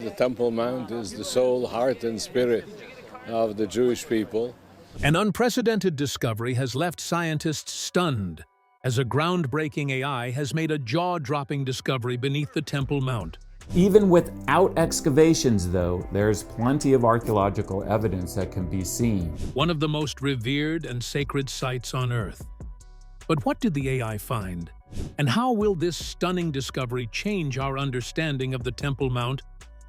The Temple Mount is the soul, heart, and spirit of the Jewish people. An unprecedented discovery has left scientists stunned, as a groundbreaking AI has made a jaw-dropping discovery beneath the Temple Mount. Even without excavations, though, there's plenty of archaeological evidence that can be seen. One of the most revered and sacred sites on Earth. But what did the AI find? And how will this stunning discovery change our understanding of the Temple Mount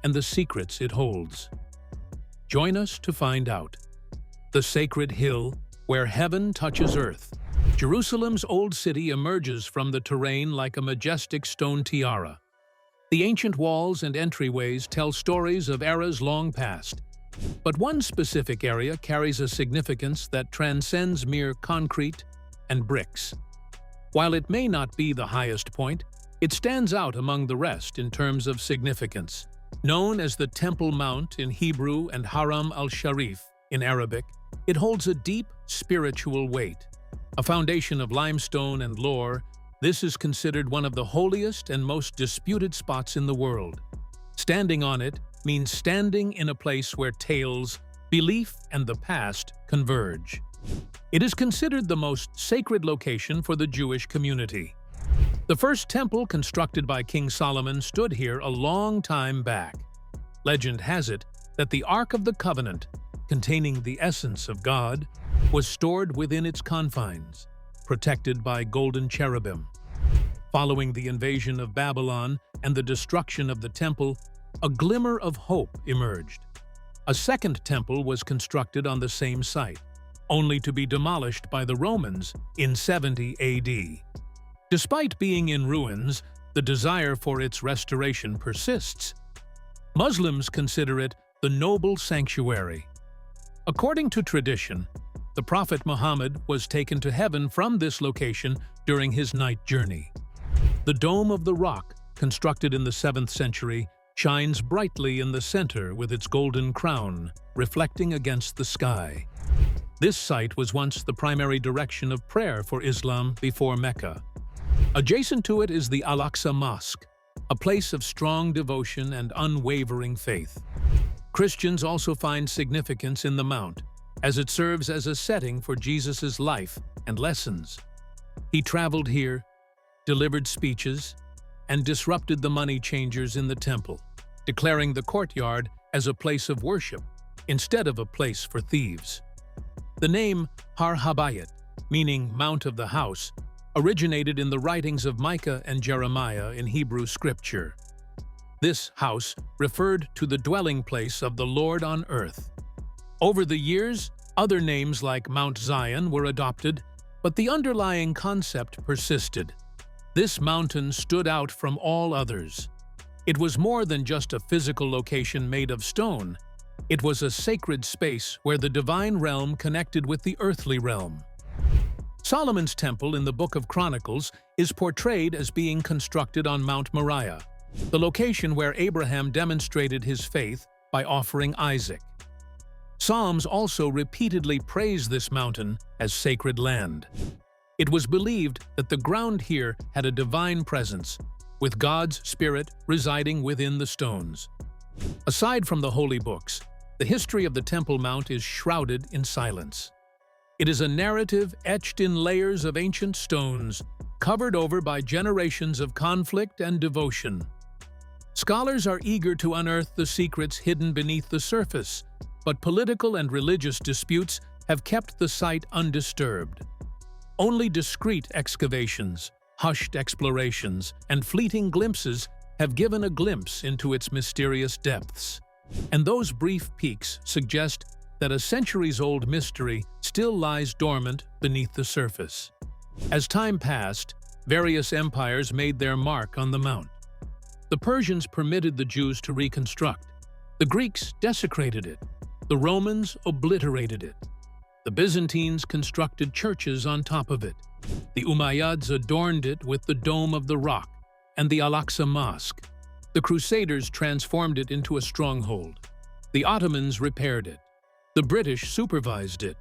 and the secrets it holds? Join us to find out. The sacred hill where heaven touches earth. Jerusalem's old city emerges from the terrain like a majestic stone tiara. The ancient walls and entryways tell stories of eras long past. But one specific area carries a significance that transcends mere concrete and bricks. While it may not be the highest point, it stands out among the rest in terms of significance. Known as the Temple Mount in Hebrew and Haram al-Sharif in Arabic, it holds a deep spiritual weight. A foundation of limestone and lore, this is considered one of the holiest and most disputed spots in the world. Standing on it means standing in a place where tales, belief, and the past converge. It is considered the most sacred location for the Jewish community. The first temple constructed by King Solomon stood here a long time back. Legend has it that the Ark of the Covenant, containing the essence of God, was stored within its confines, protected by golden cherubim. Following the invasion of Babylon and the destruction of the temple, a glimmer of hope emerged. A second temple was constructed on the same site, only to be demolished by the Romans in 70 AD. Despite being in ruins, the desire for its restoration persists. Muslims consider it the noble sanctuary. According to tradition, the Prophet Muhammad was taken to heaven from this location during his night journey. The Dome of the Rock, constructed in the 7th century, shines brightly in the center with its golden crown, reflecting against the sky. This site was once the primary direction of prayer for Islam before Mecca. Adjacent to it is the Al-Aqsa Mosque, a place of strong devotion and unwavering faith. Christians also find significance in the Mount, as it serves as a setting for Jesus' life and lessons. He traveled here, delivered speeches, and disrupted the money changers in the temple, declaring the courtyard as a place of worship instead of a place for thieves. The name Har Habayit, meaning Mount of the House, originated in the writings of Micah and Jeremiah in Hebrew scripture. This house referred to the dwelling place of the Lord on earth. Over the years, other names like Mount Zion were adopted, but the underlying concept persisted. This mountain stood out from all others. It was more than just a physical location made of stone. It was a sacred space where the divine realm connected with the earthly realm. Solomon's temple in the Book of Chronicles is portrayed as being constructed on Mount Moriah, the location where Abraham demonstrated his faith by offering Isaac. Psalms also repeatedly praise this mountain as sacred land. It was believed that the ground here had a divine presence, with God's Spirit residing within the stones. Aside from the holy books, the history of the Temple Mount is shrouded in silence. It is a narrative etched in layers of ancient stones, covered over by generations of conflict and devotion. Scholars are eager to unearth the secrets hidden beneath the surface, but political and religious disputes have kept the site undisturbed. Only discreet excavations, hushed explorations, and fleeting glimpses have given a glimpse into its mysterious depths. And those brief peeks suggest that a centuries-old mystery still lies dormant beneath the surface. As time passed, various empires made their mark on the mount. The Persians permitted the Jews to reconstruct. The Greeks desecrated it. The Romans obliterated it. The Byzantines constructed churches on top of it. The Umayyads adorned it with the Dome of the Rock and the Al-Aqsa Mosque. The Crusaders transformed it into a stronghold. The Ottomans repaired it. The British supervised it.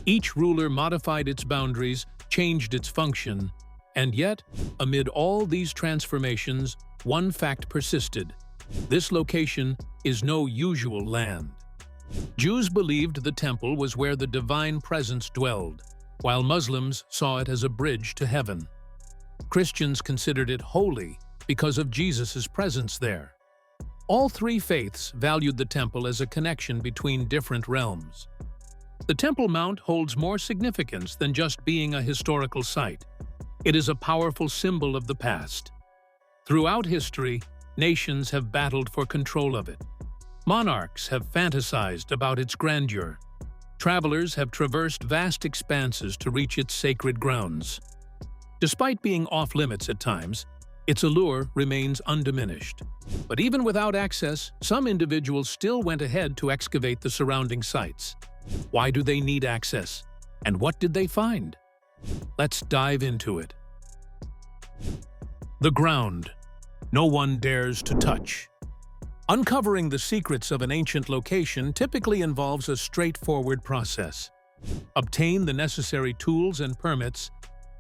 Each ruler modified its boundaries, changed its function, and yet, amid all these transformations, one fact persisted: This location is no usual land. Jews believed the temple was where the divine presence dwelled, while Muslims saw it as a bridge to heaven. Christians considered it holy because of Jesus' presence there. All three faiths valued the temple as a connection between different realms. The Temple Mount holds more significance than just being a historical site. It is a powerful symbol of the past. Throughout history, nations have battled for control of it. Monarchs have fantasized about its grandeur. Travelers have traversed vast expanses to reach its sacred grounds. Despite being off-limits at times, its allure remains undiminished. But even without access, some individuals still went ahead to excavate the surrounding sites. Why do they need access? And what did they find? Let's dive into it. The ground. No one dares to touch. Uncovering the secrets of an ancient location typically involves a straightforward process. Obtain the necessary tools and permits,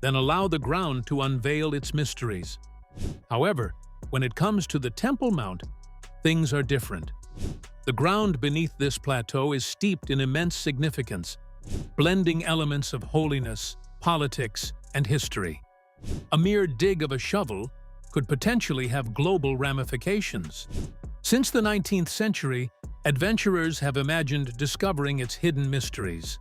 then allow the ground to unveil its mysteries. However, when it comes to the Temple Mount, things are different. The ground beneath this plateau is steeped in immense significance, blending elements of holiness, politics, and history. A mere dig of a shovel could potentially have global ramifications. Since the 19th century, adventurers have imagined discovering its hidden mysteries.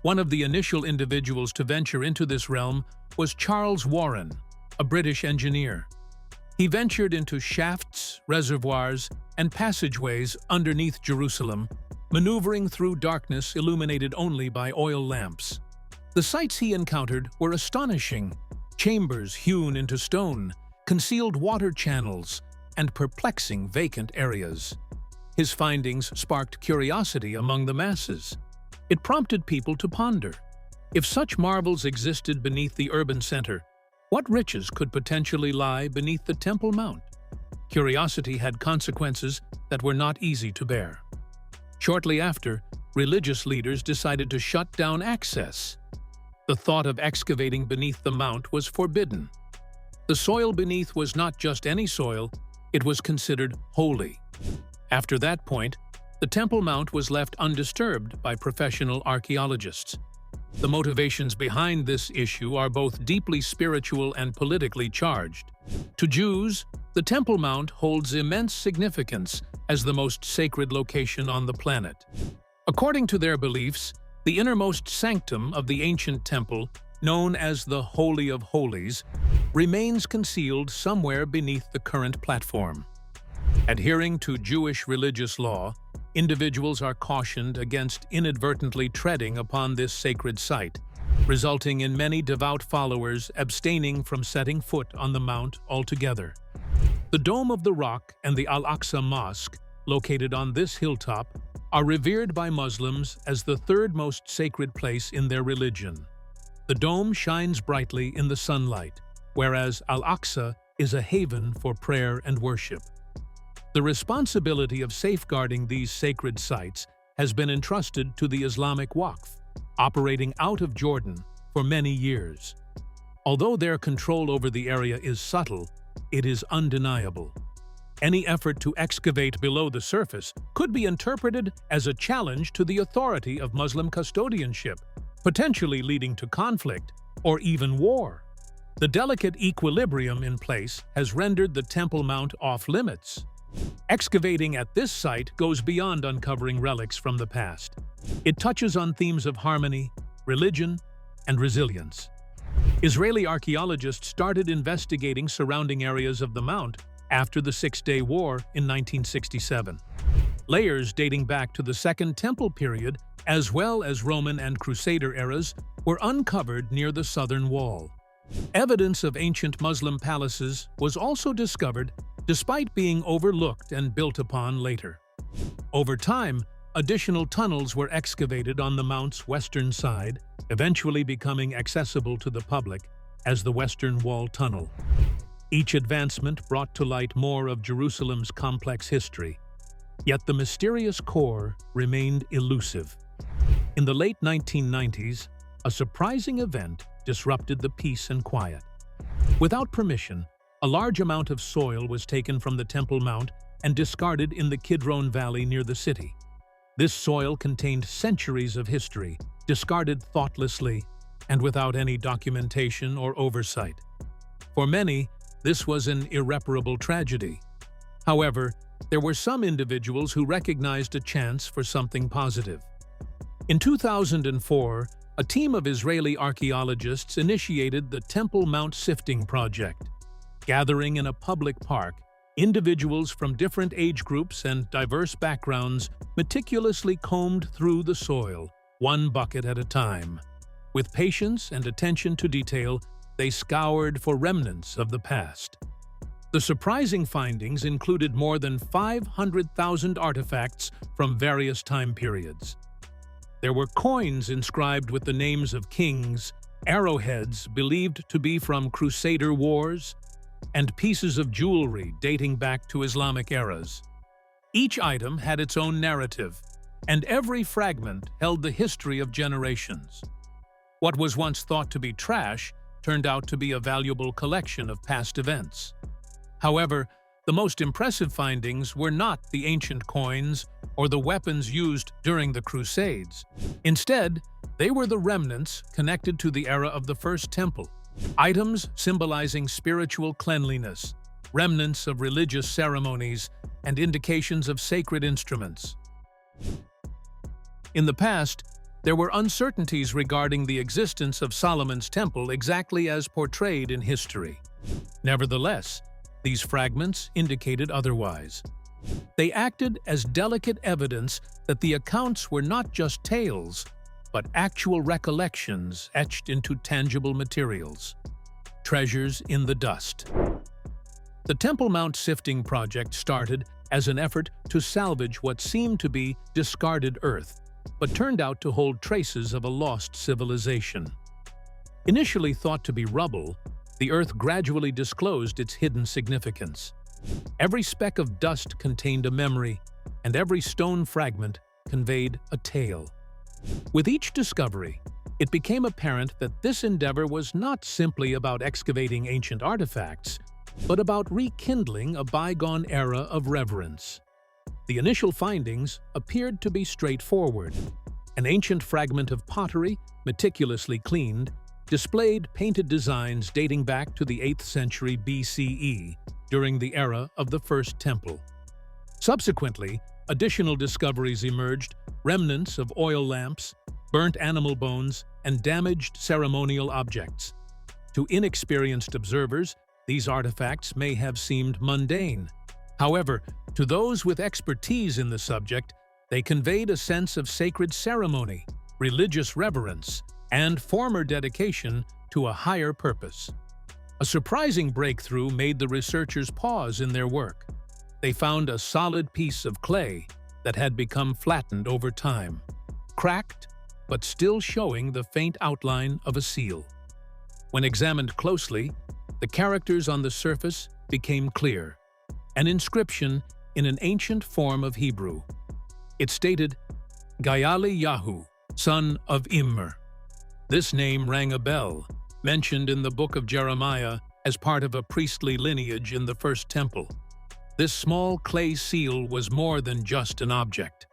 One of the initial individuals to venture into this realm was Charles Warren, a British engineer. He ventured into shafts, reservoirs, and passageways underneath Jerusalem, maneuvering through darkness illuminated only by oil lamps. The sights he encountered were astonishing: chambers hewn into stone, concealed water channels, and perplexing vacant areas. His findings sparked curiosity among the masses. It prompted people to ponder: if such marvels existed beneath the urban center, what riches could potentially lie beneath the Temple Mount? Curiosity had consequences that were not easy to bear. Shortly after, religious leaders decided to shut down access. The thought of excavating beneath the mount was forbidden. The soil beneath was not just any soil, it was considered holy. After that point, the Temple Mount was left undisturbed by professional archaeologists. The motivations behind this issue are both deeply spiritual and politically charged. To Jews, the Temple Mount holds immense significance as the most sacred location on the planet. According to their beliefs, the innermost sanctum of the ancient temple, known as the Holy of Holies, remains concealed somewhere beneath the current platform. Adhering to Jewish religious law, individuals are cautioned against inadvertently treading upon this sacred site, resulting in many devout followers abstaining from setting foot on the mount altogether. The Dome of the Rock and the Al-Aqsa Mosque, located on this hilltop, are revered by Muslims as the third most sacred place in their religion. The dome shines brightly in the sunlight, whereas Al-Aqsa is a haven for prayer and worship. The responsibility of safeguarding these sacred sites has been entrusted to the Islamic Waqf, operating out of Jordan for many years. Although their control over the area is subtle, it is undeniable. Any effort to excavate below the surface could be interpreted as a challenge to the authority of Muslim custodianship, potentially leading to conflict or even war. The delicate equilibrium in place has rendered the Temple Mount off-limits. Excavating at this site goes beyond uncovering relics from the past. It touches on themes of harmony, religion, and resilience. Israeli archaeologists started investigating surrounding areas of the Mount after the Six-Day War in 1967. Layers dating back to the Second Temple period, as well as Roman and Crusader eras, were uncovered near the southern wall. Evidence of ancient Muslim palaces was also discovered despite being overlooked and built upon later. Over time, additional tunnels were excavated on the Mount's western side, eventually becoming accessible to the public as the Western Wall Tunnel. Each advancement brought to light more of Jerusalem's complex history, yet the mysterious core remained elusive. In the late 1990s, a surprising event disrupted the peace and quiet. Without permission, a large amount of soil was taken from the Temple Mount and discarded in the Kidron Valley near the city. This soil contained centuries of history, discarded thoughtlessly and without any documentation or oversight. For many, this was an irreparable tragedy. However, there were some individuals who recognized a chance for something positive. In 2004, a team of Israeli archaeologists initiated the Temple Mount Sifting project. Gathering in a public park, individuals from different age groups and diverse backgrounds meticulously combed through the soil, one bucket at a time. With patience and attention to detail, they scoured for remnants of the past. The surprising findings included more than 500,000 artifacts from various time periods. There were coins inscribed with the names of kings, arrowheads believed to be from Crusader wars, and pieces of jewelry dating back to Islamic eras. Each item had its own narrative, and every fragment held the history of generations. What was once thought to be trash turned out to be a valuable collection of past events. However, the most impressive findings were not the ancient coins or the weapons used during the Crusades. Instead, they were the remnants connected to the era of the First Temple, items symbolizing spiritual cleanliness, remnants of religious ceremonies, and indications of sacred instruments. In the past, there were uncertainties regarding the existence of Solomon's temple exactly as portrayed in history. Nevertheless, these fragments indicated otherwise. They acted as delicate evidence that the accounts were not just tales, but actual recollections etched into tangible materials. Treasures in the dust. The Temple Mount Sifting project started as an effort to salvage what seemed to be discarded earth, but turned out to hold traces of a lost civilization. Initially thought to be rubble, the earth gradually disclosed its hidden significance. Every speck of dust contained a memory, and every stone fragment conveyed a tale. With each discovery, it became apparent that this endeavor was not simply about excavating ancient artifacts, but about rekindling a bygone era of reverence. The initial findings appeared to be straightforward. An ancient fragment of pottery, meticulously cleaned, displayed painted designs dating back to the 8th century BCE, during the era of the First Temple. Subsequently, additional discoveries emerged: remnants of oil lamps, burnt animal bones, and damaged ceremonial objects. To inexperienced observers, these artifacts may have seemed mundane. However, to those with expertise in the subject, they conveyed a sense of sacred ceremony, religious reverence, and former dedication to a higher purpose. A surprising breakthrough made the researchers pause in their work. They found a solid piece of clay that had become flattened over time, cracked, but still showing the faint outline of a seal. When examined closely, the characters on the surface became clear: an inscription in an ancient form of Hebrew. It stated, "Gayali Yahu, son of Immer." This name rang a bell, mentioned in the book of Jeremiah as part of a priestly lineage in the First Temple. This small clay seal was more than just an object.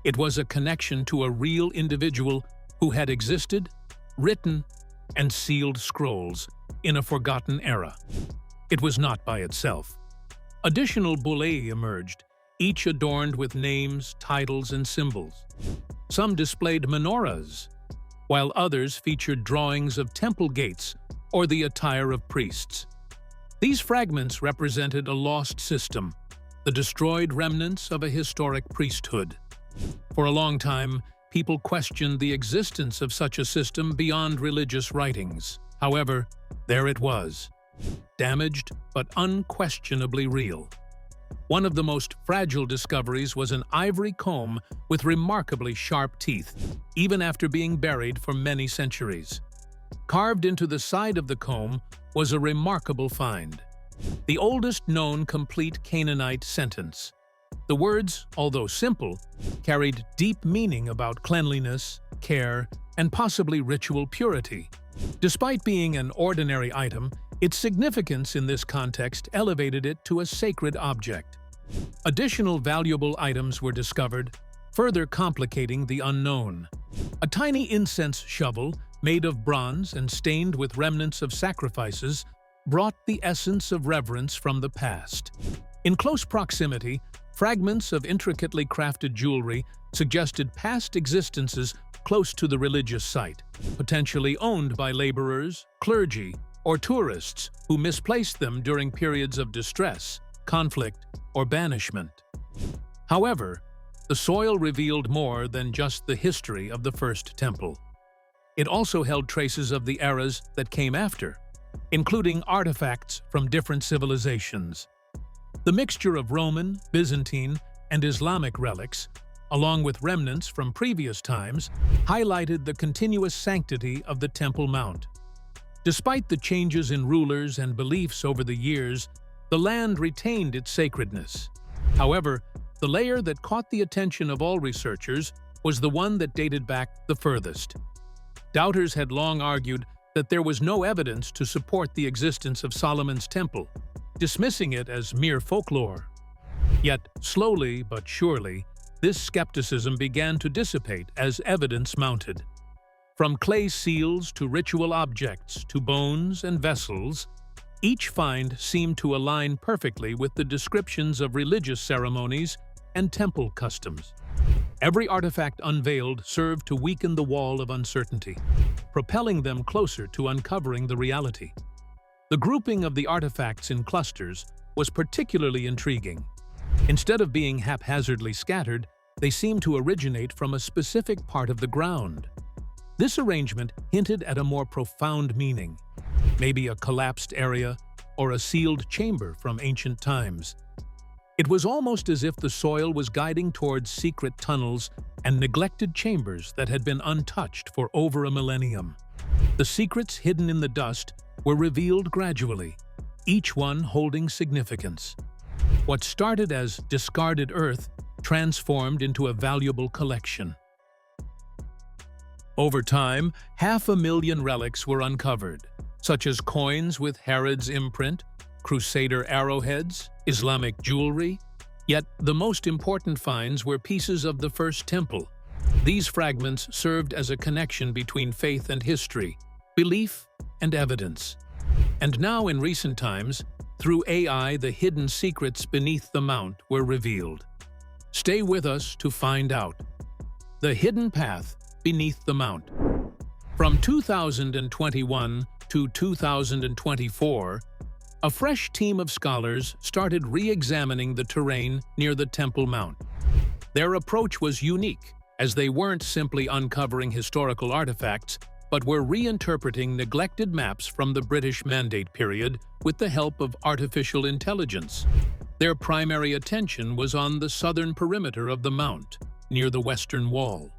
It was a connection to a real individual who had existed, written, and sealed scrolls in a forgotten era. It was not by itself. Additional bullae emerged, each adorned with names, titles, and symbols. Some displayed menorahs, while others featured drawings of temple gates or the attire of priests. These fragments represented a lost system, the destroyed remnants of a historic priesthood. For a long time, people questioned the existence of such a system beyond religious writings. However, there it was, damaged but unquestionably real. One of the most fragile discoveries was an ivory comb with remarkably sharp teeth, even after being buried for many centuries. Carved into the side of the comb was a remarkable find: the oldest known complete Canaanite sentence. The words, although simple, carried deep meaning about cleanliness, care, and possibly ritual purity. Despite being an ordinary item, its significance in this context elevated it to a sacred object. Additional valuable items were discovered, further complicating the unknown. A tiny incense shovel, made of bronze and stained with remnants of sacrifices, brought the essence of reverence from the past. In close proximity, fragments of intricately crafted jewelry suggested past existences close to the religious site, potentially owned by laborers, clergy, or tourists who misplaced them during periods of distress, conflict, or banishment. However, the soil revealed more than just the history of the first temple. It also held traces of the eras that came after, including artifacts from different civilizations. The mixture of Roman, Byzantine, and Islamic relics, along with remnants from previous times, highlighted the continuous sanctity of the Temple Mount. Despite the changes in rulers and beliefs over the years, the land retained its sacredness. However, the layer that caught the attention of all researchers was the one that dated back the furthest. Doubters had long argued that there was no evidence to support the existence of Solomon's temple, dismissing it as mere folklore. Yet, slowly but surely, this skepticism began to dissipate as evidence mounted. From clay seals to ritual objects to bones and vessels, each find seemed to align perfectly with the descriptions of religious ceremonies and temple customs. Every artifact unveiled served to weaken the wall of uncertainty, propelling them closer to uncovering the reality. The grouping of the artifacts in clusters was particularly intriguing. Instead of being haphazardly scattered, they seemed to originate from a specific part of the ground. This arrangement hinted at a more profound meaning, maybe a collapsed area or a sealed chamber from ancient times. It was almost as if the soil was guiding towards secret tunnels and neglected chambers that had been untouched for over a millennium. The secrets hidden in the dust were revealed gradually, each one holding significance. What started as discarded earth transformed into a valuable collection. Over time, 500,000 relics were uncovered, such as coins with Herod's imprint, Crusader arrowheads, Islamic jewelry. Yet the most important finds were pieces of the first temple. These fragments served as a connection between faith and history, belief and evidence. And now, in recent times, through AI, the hidden secrets beneath the mount were revealed. Stay with us to find out. The hidden path beneath the mount. From 2021 to 2024, a fresh team of scholars started re-examining the terrain near the Temple Mount. Their approach was unique, as they weren't simply uncovering historical artifacts, but were reinterpreting neglected maps from the British Mandate period with the help of artificial intelligence. Their primary attention was on the southern perimeter of the mount, near the western wall.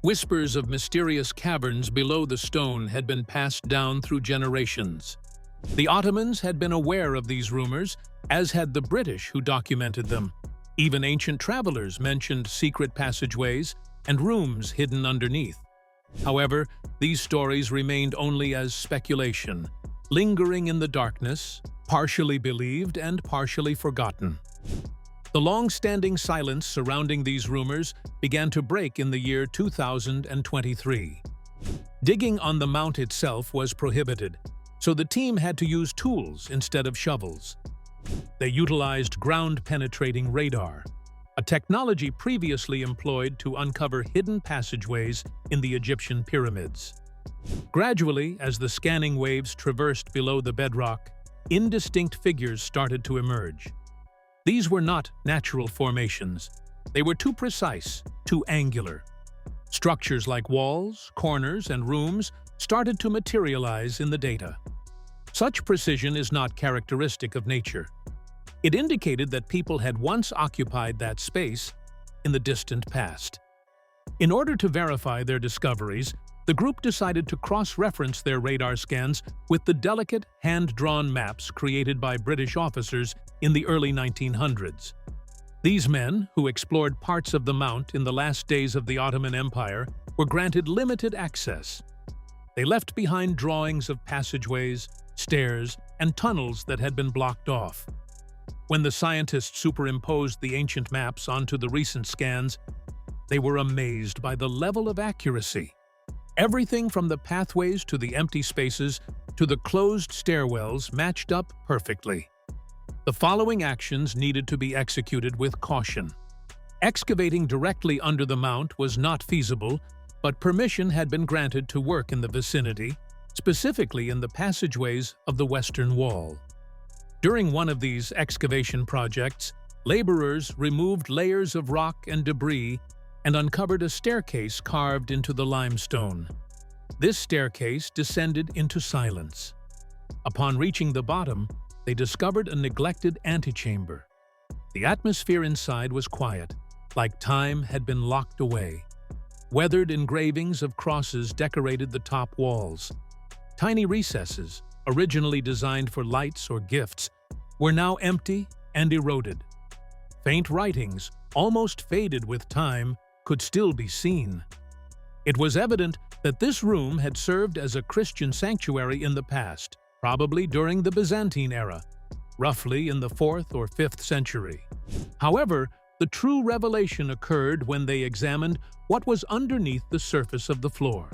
Whispers of mysterious caverns below the stone had been passed down through generations. The Ottomans had been aware of these rumors, as had the British who documented them. Even ancient travelers mentioned secret passageways and rooms hidden underneath. However, these stories remained only as speculation, lingering in the darkness, partially believed and partially forgotten. The long-standing silence surrounding these rumors began to break in the year 2023. Digging on the mount itself was prohibited, so the team had to use tools instead of shovels. They utilized ground-penetrating radar, a technology previously employed to uncover hidden passageways in the Egyptian pyramids. Gradually, as the scanning waves traversed below the bedrock, indistinct figures started to emerge. These were not natural formations. They were too precise, too angular. Structures like walls, corners, and rooms started to materialize in the data. Such precision is not characteristic of nature. It indicated that people had once occupied that space in the distant past. In order to verify their discoveries, the group decided to cross-reference their radar scans with the delicate, hand-drawn maps created by British officers in the early 1900s. These men, who explored parts of the mount in the last days of the Ottoman Empire, were granted limited access. They left behind drawings of passageways, stairs, and tunnels that had been blocked off. When the scientists superimposed the ancient maps onto the recent scans, they were amazed by the level of accuracy. Everything from the pathways to the empty spaces to the closed stairwells matched up perfectly. The following actions needed to be executed with caution. Excavating directly under the mount was not feasible, but permission had been granted to work in the vicinity, specifically in the passageways of the western wall. During one of these excavation projects, laborers removed layers of rock and debris and uncovered a staircase carved into the limestone. This staircase descended into silence. Upon reaching the bottom, they discovered a neglected antechamber. The atmosphere inside was quiet, like time had been locked away. Weathered engravings of crosses decorated the top walls. Tiny recesses, originally designed for lights or gifts, were now empty and eroded. Faint writings, almost faded with time, could still be seen. It was evident that this room had served as a Christian sanctuary in the past, probably during the Byzantine era, roughly in the 4th or 5th century. However, the true revelation occurred when they examined what was underneath the surface of the floor.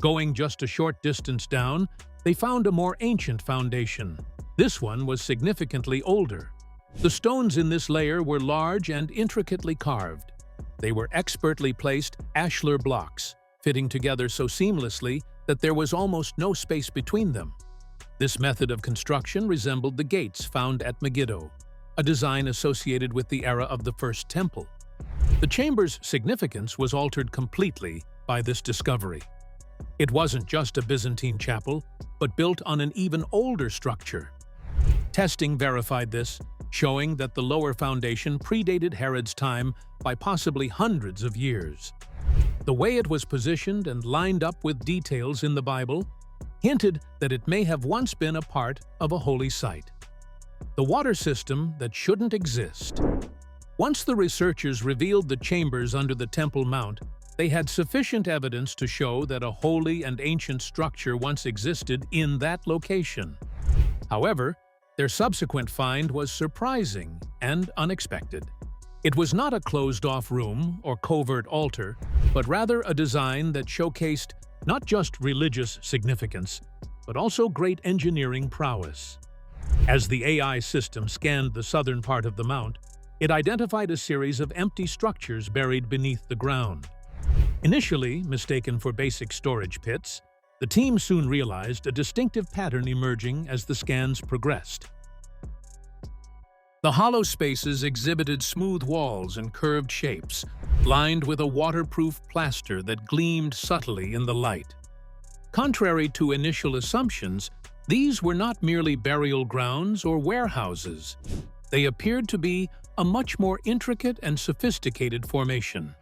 Going just a short distance down, they found a more ancient foundation. This one was significantly older. The stones in this layer were large and intricately carved. They were expertly placed ashlar blocks, fitting together so seamlessly that there was almost no space between them. This method of construction resembled the gates found at Megiddo, a design associated with the era of the First Temple. The chamber's significance was altered completely by this discovery. It wasn't just a Byzantine chapel, but built on an even older structure. Testing verified this, showing that the lower foundation predated Herod's time by possibly hundreds of years. The way it was positioned and lined up with details in the Bible hinted that it may have once been a part of a holy site. The water system that shouldn't exist. Once the researchers revealed the chambers under the Temple Mount, they had sufficient evidence to show that a holy and ancient structure once existed in that location. However, their subsequent find was surprising and unexpected. It was not a closed-off room or covert altar, but rather a design that showcased not just religious significance, but also great engineering prowess. As the AI system scanned the southern part of the mount, it identified a series of empty structures buried beneath the ground. Initially mistaken for basic storage pits, the team soon realized a distinctive pattern emerging as the scans progressed. The hollow spaces exhibited smooth walls and curved shapes, lined with a waterproof plaster that gleamed subtly in the light. Contrary to initial assumptions, these were not merely burial grounds or warehouses. They appeared to be a much more intricate and sophisticated formation.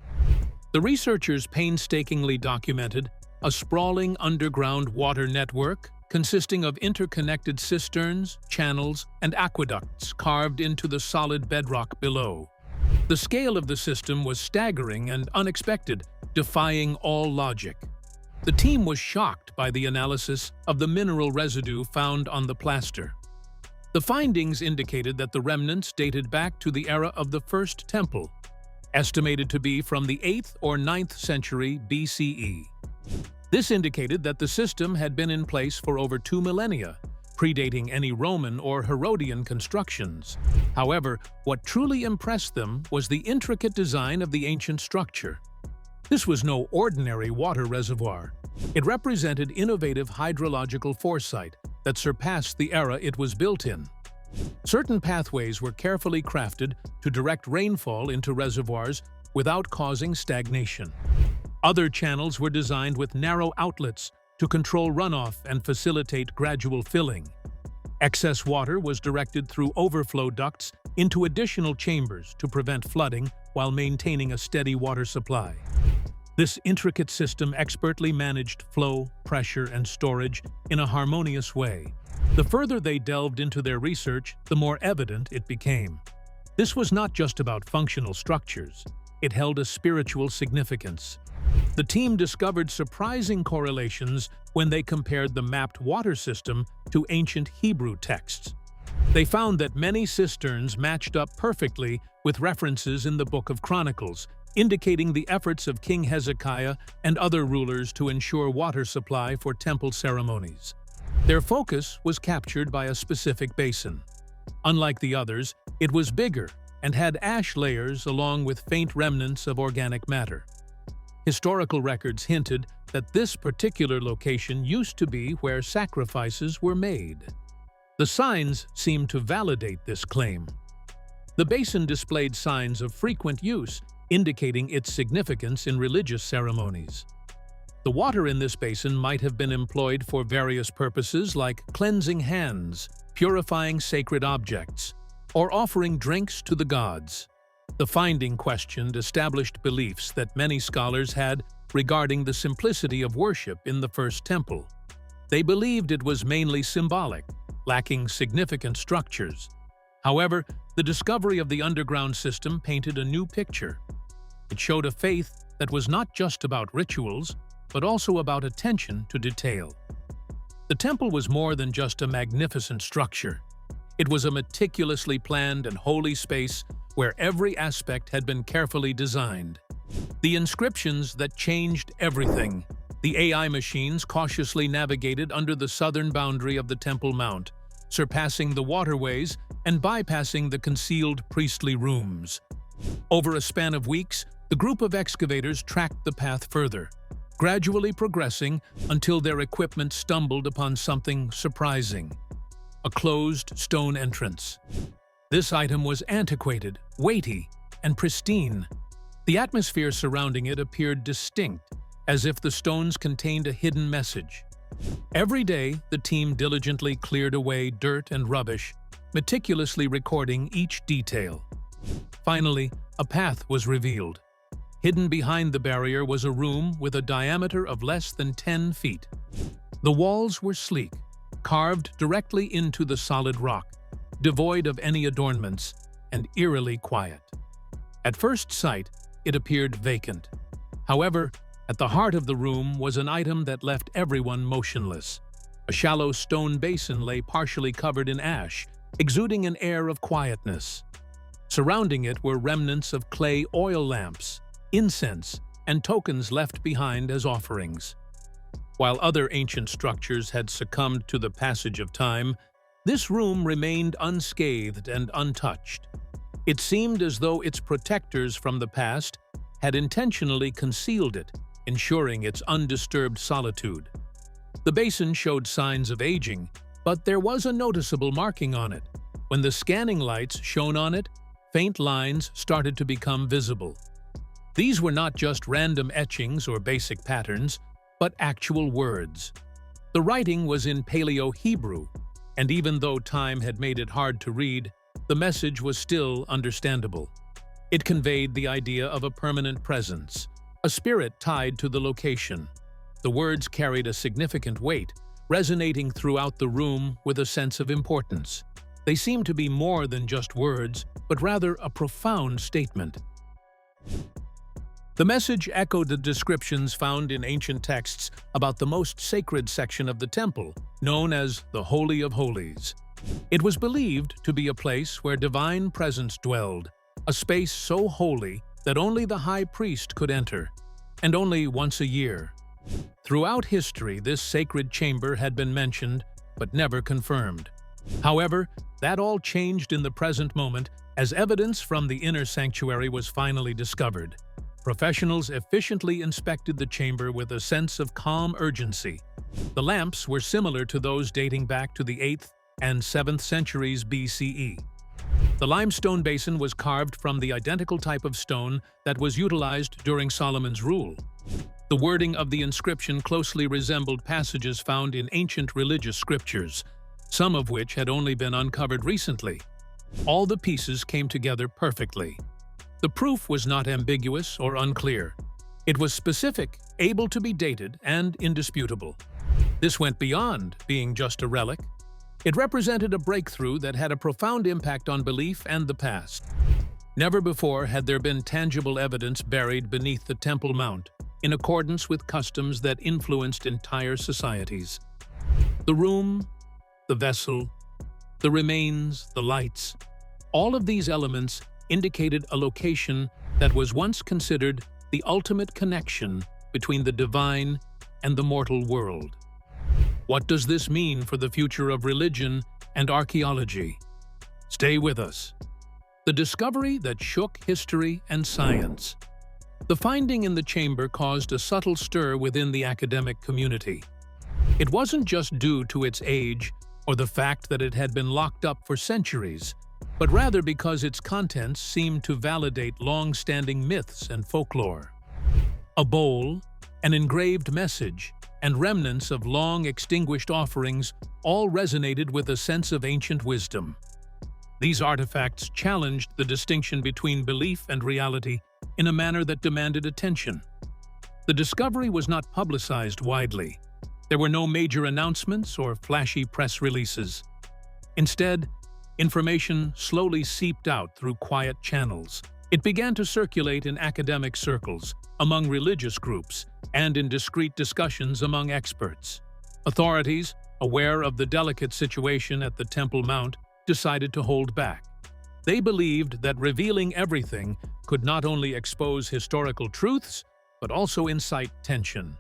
The researchers painstakingly documented a sprawling underground water network consisting of interconnected cisterns, channels, and aqueducts carved into the solid bedrock below. The scale of the system was staggering and unexpected, defying all logic. The team was shocked by the analysis of the mineral residue found on the plaster. The findings indicated that the remnants dated back to the era of the First Temple, estimated to be from the 8th or 9th century BCE. This indicated that the system had been in place for over 2 millennia, predating any Roman or Herodian constructions. However, what truly impressed them was the intricate design of the ancient structure. This was no ordinary water reservoir. It represented innovative hydrological foresight that surpassed the era it was built in. Certain pathways were carefully crafted to direct rainfall into reservoirs without causing stagnation. Other channels were designed with narrow outlets to control runoff and facilitate gradual filling. Excess water was directed through overflow ducts into additional chambers to prevent flooding while maintaining a steady water supply. This intricate system expertly managed flow, pressure, and storage in a harmonious way. The further they delved into their research, the more evident it became. This was not just about functional structures. It held a spiritual significance. The team discovered surprising correlations when they compared the mapped water system to ancient Hebrew texts. They found that many cisterns matched up perfectly with references in the Book of Chronicles, indicating the efforts of King Hezekiah and other rulers to ensure water supply for temple ceremonies. Their focus was captured by a specific basin. Unlike the others, it was bigger and had ash layers along with faint remnants of organic matter. Historical records hinted that this particular location used to be where sacrifices were made. The signs seemed to validate this claim. The basin displayed signs of frequent use, indicating its significance in religious ceremonies. The water in this basin might have been employed for various purposes like cleansing hands, purifying sacred objects, or offering drinks to the gods. The finding questioned established beliefs that many scholars had regarding the simplicity of worship in the First Temple. They believed it was mainly symbolic, lacking significant structures. However, the discovery of the underground system painted a new picture. It showed a faith that was not just about rituals, but also about attention to detail. The temple was more than just a magnificent structure. It was a meticulously planned and holy space where every aspect had been carefully designed. The inscriptions that changed everything. The AI machines cautiously navigated under the southern boundary of the Temple Mount, surpassing the waterways and bypassing the concealed priestly rooms. Over a span of weeks, the group of excavators tracked the path further, gradually progressing until their equipment stumbled upon something surprising: a closed stone entrance. This item was antiquated, weighty, and pristine. The atmosphere surrounding it appeared distinct, as if the stones contained a hidden message. Every day, the team diligently cleared away dirt and rubbish, meticulously recording each detail. Finally, a path was revealed. Hidden behind the barrier was a room with a diameter of less than 10 feet. The walls were sleek, carved directly into the solid rock, devoid of any adornments, and eerily quiet. At first sight, it appeared vacant. However, at the heart of the room was an item that left everyone motionless. A shallow stone basin lay partially covered in ash, exuding an air of quietness. Surrounding it were remnants of clay oil lamps, incense, and tokens left behind as offerings. While other ancient structures had succumbed to the passage of time, this room remained unscathed and untouched. It seemed as though its protectors from the past had intentionally concealed it, ensuring its undisturbed solitude. The basin showed signs of aging, but there was a noticeable marking on it. When the scanning lights shone on it, faint lines started to become visible. These were not just random etchings or basic patterns, but actual words. The writing was in Paleo-Hebrew, and even though time had made it hard to read, the message was still understandable. It conveyed the idea of a permanent presence, a spirit tied to the location. The words carried a significant weight, resonating throughout the room with a sense of importance. They seemed to be more than just words, but rather a profound statement. The message echoed the descriptions found in ancient texts about the most sacred section of the temple, known as the Holy of Holies. It was believed to be a place where divine presence dwelled, a space so holy that only the high priest could enter, and only once a year. Throughout history, this sacred chamber had been mentioned, but never confirmed. However, that all changed in the present moment as evidence from the inner sanctuary was finally discovered. Professionals efficiently inspected the chamber with a sense of calm urgency. The lamps were similar to those dating back to the 8th and 7th centuries BCE. The limestone basin was carved from the identical type of stone that was utilized during Solomon's rule. The wording of the inscription closely resembled passages found in ancient religious scriptures, some of which had only been uncovered recently. All the pieces came together perfectly. The proof was not ambiguous or unclear. It was specific, able to be dated, and indisputable. This went beyond being just a relic. It represented a breakthrough that had a profound impact on belief and the past. Never before had there been tangible evidence buried beneath the Temple Mount, in accordance with customs that influenced entire societies. The room, the vessel, the remains, the lights. All of these elements indicated a location that was once considered the ultimate connection between the divine and the mortal world. What does this mean for the future of religion and archaeology? Stay with us. The discovery that shook history and science. The finding in the chamber caused a subtle stir within the academic community. It wasn't just due to its age or the fact that it had been locked up for centuries, but rather because its contents seemed to validate long-standing myths and folklore. A bowl, an engraved message, and remnants of long-extinguished offerings all resonated with a sense of ancient wisdom. These artifacts challenged the distinction between belief and reality in a manner that demanded attention. The discovery was not publicized widely. There were no major announcements or flashy press releases. Instead, information slowly seeped out through quiet channels. It began to circulate in academic circles, among religious groups, and in discreet discussions among experts. Authorities, aware of the delicate situation at the Temple Mount, decided to hold back. They believed that revealing everything could not only expose historical truths, but also incite tension.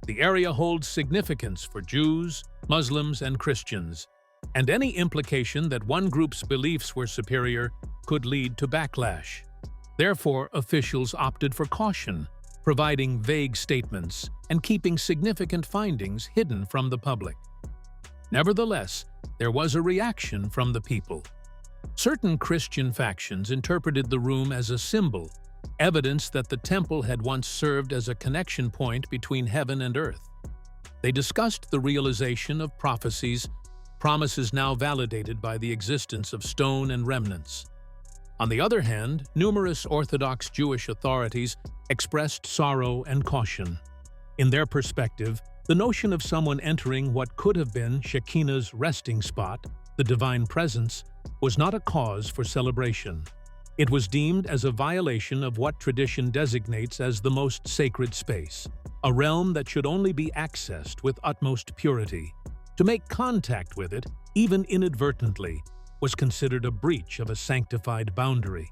The area holds significance for Jews, Muslims, and Christians, and any implication that one group's beliefs were superior could lead to backlash. Therefore, officials opted for caution, providing vague statements and keeping significant findings hidden from the public. Nevertheless, there was a reaction from the people. Certain Christian factions interpreted the room as a symbol, evidence that the temple had once served as a connection point between heaven and earth. They discussed the realization of prophecies, promises now validated by the existence of stone and remnants. On the other hand, numerous Orthodox Jewish authorities expressed sorrow and caution. In their perspective, the notion of someone entering what could have been Shekinah's resting spot, the divine presence, was not a cause for celebration. It was deemed as a violation of what tradition designates as the most sacred space, a realm that should only be accessed with utmost purity. To make contact with it, even inadvertently, was considered a breach of a sanctified boundary.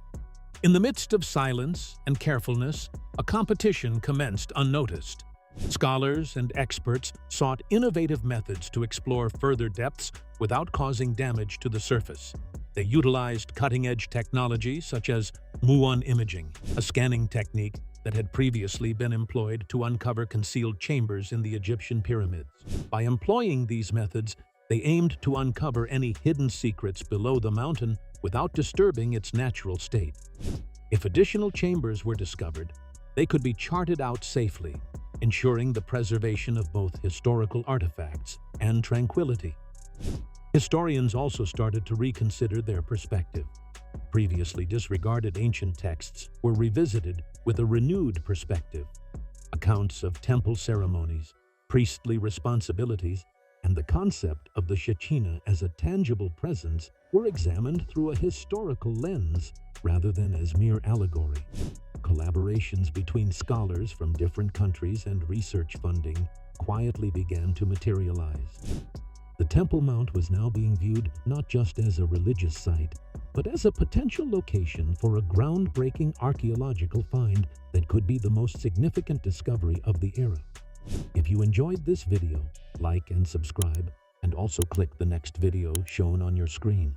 In the midst of silence and carefulness, a competition commenced unnoticed. Scholars and experts sought innovative methods to explore further depths without causing damage to the surface. They utilized cutting-edge technology such as muon imaging, a scanning technique that had previously been employed to uncover concealed chambers in the Egyptian pyramids. By employing these methods, they aimed to uncover any hidden secrets below the mountain without disturbing its natural state. If additional chambers were discovered, they could be charted out safely, ensuring the preservation of both historical artifacts and tranquility. Historians also started to reconsider their perspective. Previously disregarded ancient texts were revisited with a renewed perspective. Accounts of temple ceremonies, priestly responsibilities, and the concept of the Shekinah as a tangible presence were examined through a historical lens rather than as mere allegory. Collaborations between scholars from different countries and research funding quietly began to materialize. The Temple Mount was now being viewed not just as a religious site, but as a potential location for a groundbreaking archaeological find that could be the most significant discovery of the era. If you enjoyed this video, like and subscribe, and also click the next video shown on your screen.